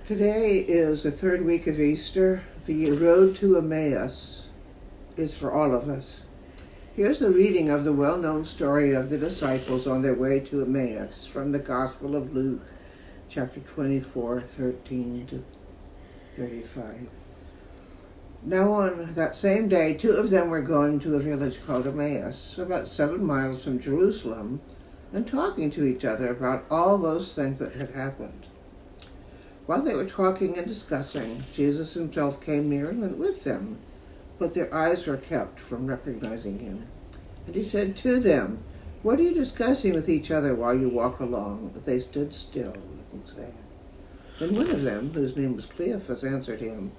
Today is the third week of Easter. The road to Emmaus is for all of us. Here's the reading of the well-known story of the disciples on their way to Emmaus from the Gospel of Luke, chapter 24, 13 to 35. Now on that same day, two of them were going to a village called Emmaus, about 7 miles from Jerusalem, and talking to each other about all those things that had happened. While they were talking and discussing, Jesus himself came near and went with them, but their eyes were kept from recognizing him. And he said to them, "What are you discussing with each other while you walk along?" But they stood still, looking sad. Then one of them, whose name was Cleophas, answered him,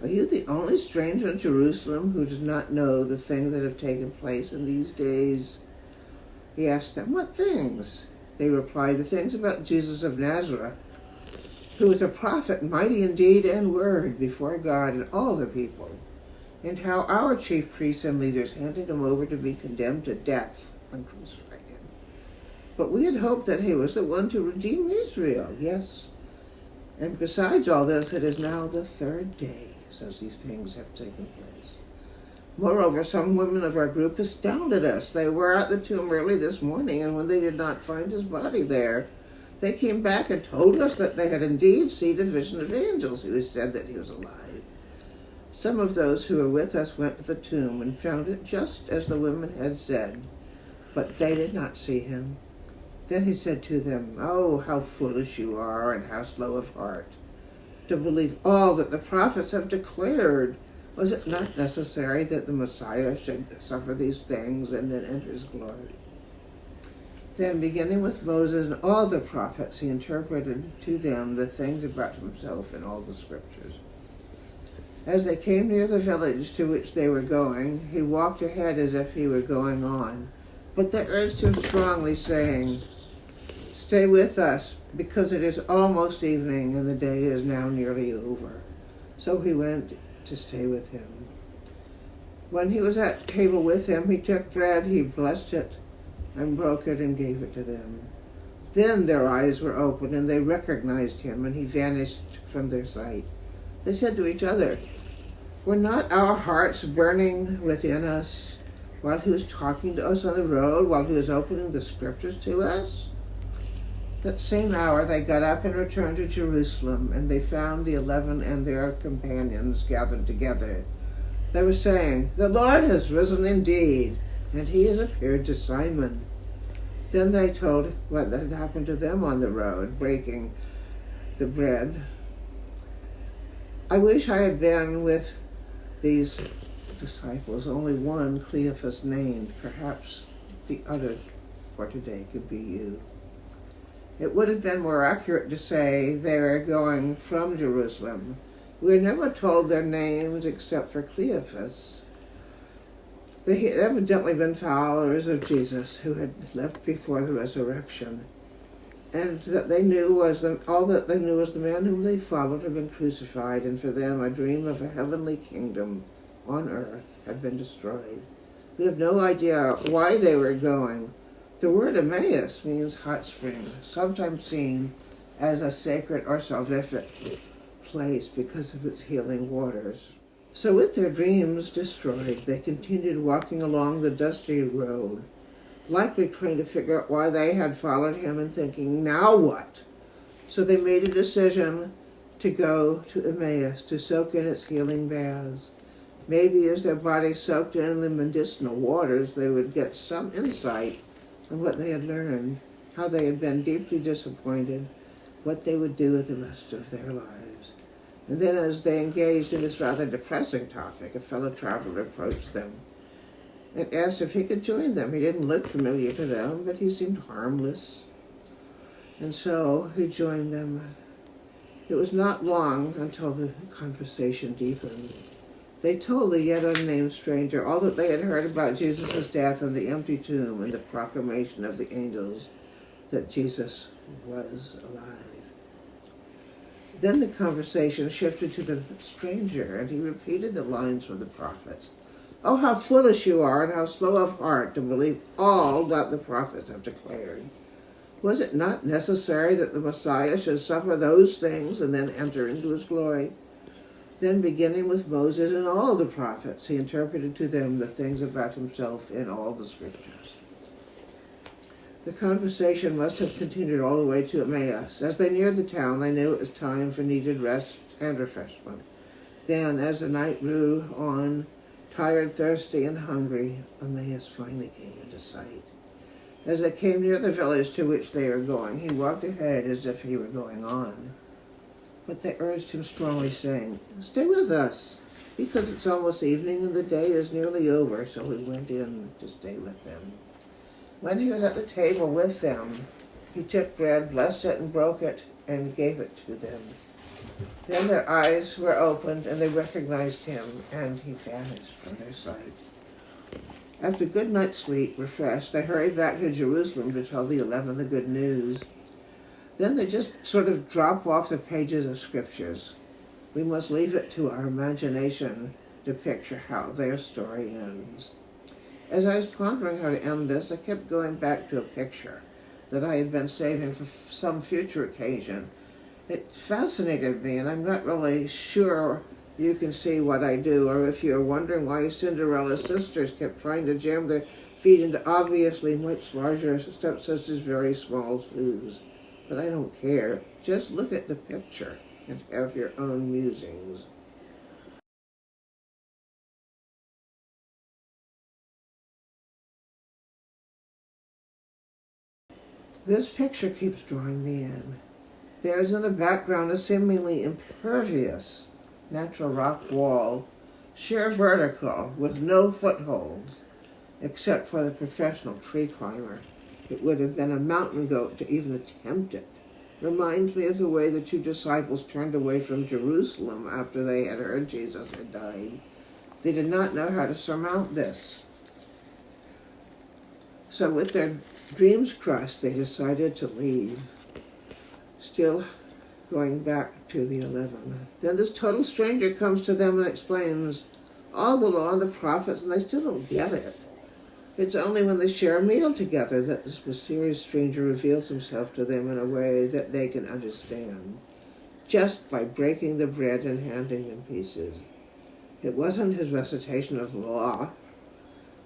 "Are you the only stranger in Jerusalem who does not know the things that have taken place in these days?" He asked them, "What things?" They replied, "The things about Jesus of Nazareth, who was a prophet, mighty in deed and word before God and all the people, and how our chief priests and leaders handed him over to be condemned to death and crucified him. But we had hoped that he was the one to redeem Israel." Yes, and besides all this, it is now the third day since these things have taken place. Moreover, some women of our group astounded us. They were at the tomb early this morning, and when they did not find his body there, they came back and told us that they had indeed seen a vision of angels who said that he was alive. Some of those who were with us went to the tomb and found it just as the women had said, but they did not see him. Then he said to them, "Oh, how foolish you are, and how slow of heart, to believe all that the prophets have declared. Was it not necessary that the Messiah should suffer these things and then enter his glory?" Then, beginning with Moses and all the prophets, he interpreted to them the things about himself in all the scriptures. As they came near the village to which they were going, he walked ahead as if he were going on. But they urged him strongly, saying, "Stay with us, because it is almost evening, and the day is now nearly over." So he went to stay with him. When he was at table with them, he took bread, he blessed it, and broke it and gave it to them. Then their eyes were opened, and they recognized him, and he vanished from their sight. They said to each other, "Were not our hearts burning within us while he was talking to us on the road, while he was opening the scriptures to us?" That same hour they got up and returned to Jerusalem, and they found the 11 and their companions gathered together. They were saying, "The Lord has risen indeed, and he has appeared to Simon." Then they told what had happened to them on the road, breaking the bread. I wish I had been with these disciples, only one Cleophas named. Perhaps the other for today could be you. It would have been more accurate to say they were going from Jerusalem. We are never told their names except for Cleophas. They had evidently been followers of Jesus who had left before the resurrection, and that they knew was all that they knew was the man whom they followed had been crucified, and for them a dream of a heavenly kingdom on earth had been destroyed. We have no idea why they were going. The word Emmaus means hot spring, sometimes seen as a sacred or salvific place because of its healing waters. So with their dreams destroyed, they continued walking along the dusty road, likely trying to figure out why they had followed him and thinking, now what? So they made a decision to go to Emmaus to soak in its healing baths. Maybe as their bodies soaked in the medicinal waters, they would get some insight on what they had learned, how they had been deeply disappointed, what they would do with the rest of their lives. And then as they engaged in this rather depressing topic, a fellow traveler approached them and asked if he could join them. He didn't look familiar to them, but he seemed harmless. And so he joined them. It was not long until the conversation deepened. They told the yet unnamed stranger all that they had heard about Jesus' death and the empty tomb and the proclamation of the angels that Jesus was alive. Then the conversation shifted to the stranger, and he repeated the lines from the prophets. "Oh, how foolish you are, and how slow of heart to believe all that the prophets have declared. Was it not necessary that the Messiah should suffer those things and then enter into his glory? Then, beginning with Moses and all the prophets, he interpreted to them the things about himself in all the scriptures. The conversation must have continued all the way to Emmaus. As they neared the town, they knew it was time for needed rest and refreshment. Then, as the night grew on, tired, thirsty, and hungry, Emmaus finally came into sight. As they came near the village to which they were going, he walked ahead as if he were going on. But they urged him strongly, saying, "Stay with us, because it's almost evening and the day is nearly over." So he went in to stay with them. When he was at the table with them, he took bread, blessed it, and broke it, and gave it to them. Then their eyes were opened, and they recognized him, and he vanished from their sight. After a good night's sleep, refreshed, they hurried back to Jerusalem to tell the 11 the good news. Then they just sort of drop off the pages of scriptures. We must leave it to our imagination to picture how their story ends. As I was pondering how to end this, I kept going back to a picture that I had been saving for some future occasion. It fascinated me, and I'm not really sure you can see what I do, or if you're wondering why Cinderella's sisters kept trying to jam their feet into obviously much larger stepsister's very small shoes. But I don't care. Just look at the picture and have your own musings. This picture keeps drawing me in. There's in the background a seemingly impervious natural rock wall, sheer vertical, with no footholds, except for the professional tree climber. It would have been a mountain goat to even attempt it. Reminds me of the way the two disciples turned away from Jerusalem after they had heard Jesus had died. They did not know how to surmount this. So with their dreams crushed, they decided to leave. Still going back to the 11. Then this total stranger comes to them and explains all the law and the prophets, and they still don't get it. It's only when they share a meal together that this mysterious stranger reveals himself to them in a way that they can understand, just by breaking the bread and handing them pieces. It wasn't his recitation of the law,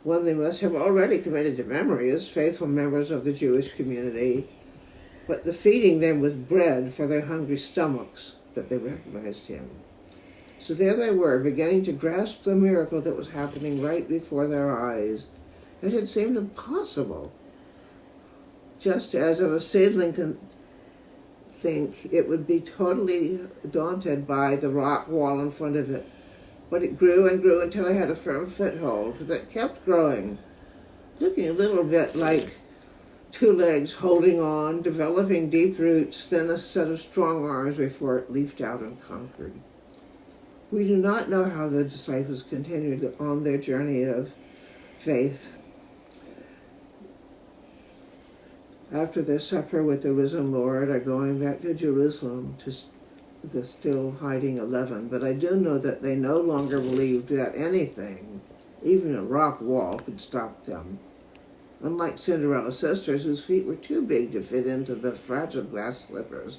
one they must have already committed to memory as faithful members of the Jewish community, but the feeding them with bread for their hungry stomachs that they recognized him. So there they were, beginning to grasp the miracle that was happening right before their eyes. It had seemed impossible. Just as a seedling can think it would be totally daunted by the rock wall in front of it. But it grew and grew until it had a firm foothold that kept growing, looking a little bit like two legs holding on, developing deep roots, then a set of strong arms before it leafed out and conquered. We do not know how the disciples continued on their journey of faith. After their supper with the risen Lord, are going back to Jerusalem to the still hiding 11, but I do know that they no longer believed that anything, even a rock wall, could stop them. Unlike Cinderella's sisters, whose feet were too big to fit into the fragile glass slippers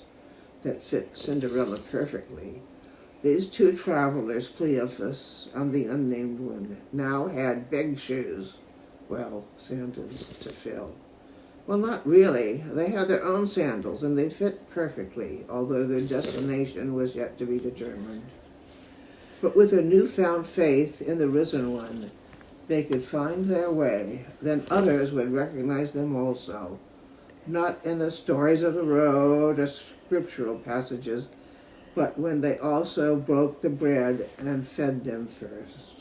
that fit Cinderella perfectly, these two travelers, Cleophas and the unnamed one, now had big shoes, well, sandals to fill. Well, not really. They had their own sandals, and they fit perfectly, although their destination was yet to be determined. But with a newfound faith in the risen one, they could find their way, then others would recognize them also, not in the stories of the road or scriptural passages, but when they also broke the bread and fed them first.